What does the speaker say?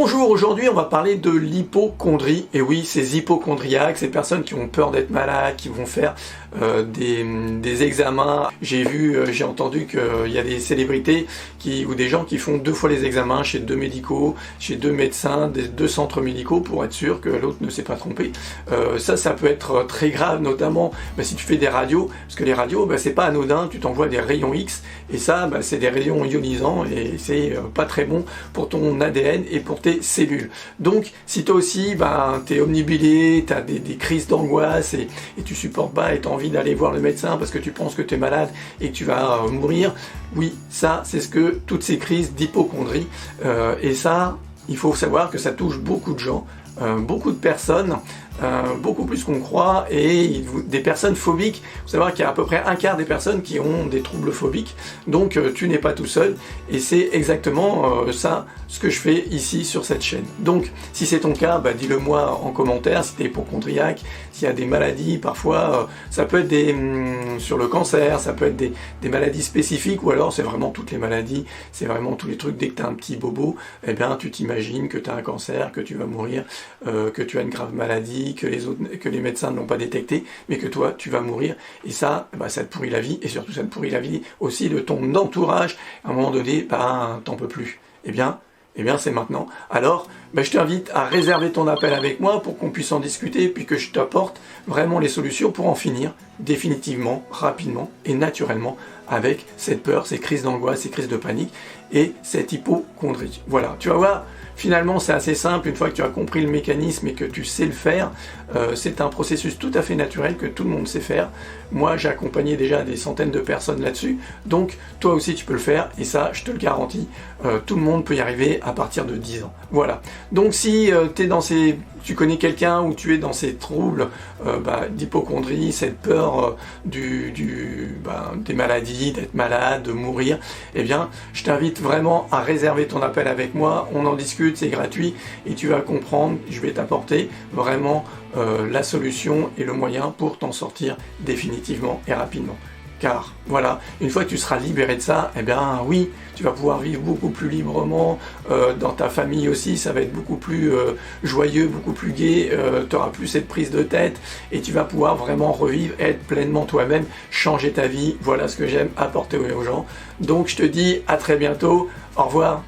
Bonjour, aujourd'hui on va parler de l'hypocondrie. Et oui, ces hypochondriaques, ces personnes qui ont peur d'être malades, qui vont faire des examens. J'ai entendu qu'il y a des célébrités ou des gens qui font 2 fois les examens chez 2 médicaux, chez 2 médecins, 2 centres médicaux pour être sûr que l'autre ne s'est pas trompé. Ça peut être très grave, notamment si tu fais des radios, parce que les radios, c'est pas anodin, tu t'envoies des rayons X, et ça, c'est des rayons ionisants, et c'est pas très bon pour ton ADN et pour tes cellules. Donc, si toi aussi, t'es omnibulé, t'as des crises d'angoisse, et tu supportes pas, et t'as envie d'aller voir le médecin parce que tu penses que tu es malade et que tu vas mourir, oui, ça, c'est ce que toutes ces crises d'hypocondrie, et ça, il faut savoir que ça touche beaucoup de gens, beaucoup de personnes, beaucoup plus qu'on croit, et des personnes phobiques. Il faut savoir qu'il y a à peu près un quart des personnes qui ont des troubles phobiques, donc tu n'es pas tout seul, et c'est exactement ça ce que je fais ici sur cette chaîne. Donc si c'est ton cas, dis-le moi en commentaire, si tu es hypocondriaque, s'il y a des maladies, parfois ça peut être sur le cancer, ça peut être des maladies spécifiques, ou alors c'est vraiment toutes les maladies, c'est vraiment tous les trucs. Dès que tu as un petit bobo, tu t'imagines que tu as un cancer, que tu vas mourir, que tu as une grave maladie, que les médecins ne l'ont pas détecté, mais que toi tu vas mourir, et ça, ça te pourrit la vie, et surtout ça te pourrit la vie aussi de ton entourage. À un moment donné, t'en peux plus. Eh bien c'est maintenant. Alors, je t'invite à réserver ton appel avec moi pour qu'on puisse en discuter, puis que je t'apporte vraiment les solutions pour en finir définitivement, rapidement et naturellement avec cette peur, ces crises d'angoisse, ces crises de panique et cette hypocondrie. Voilà, tu vas voir, finalement c'est assez simple une fois que tu as compris le mécanisme et que tu sais le faire. C'est un processus tout à fait naturel que tout le monde sait faire. Moi j'ai accompagné déjà des centaines de personnes là-dessus, donc toi aussi tu peux le faire, et ça je te le garantis, tout le monde peut y arriver à partir de 10 ans. Voilà, donc si tu connais quelqu'un ou tu es dans ces troubles d'hypocondrie, cette peur des maladies, d'être malade, de mourir, je t'invite vraiment à réserver ton appel avec moi. On en discute, c'est gratuit, et tu vas comprendre, je vais t'apporter vraiment la solution et le moyen pour t'en sortir définitivement et rapidement. Car voilà, une fois que tu seras libéré de ça, oui, tu vas pouvoir vivre beaucoup plus librement, dans ta famille aussi, ça va être beaucoup plus joyeux, beaucoup plus gai, tu n'auras plus cette prise de tête, et tu vas pouvoir vraiment revivre, être pleinement toi-même, changer ta vie. Voilà ce que j'aime apporter aux gens. Donc je te dis à très bientôt, au revoir.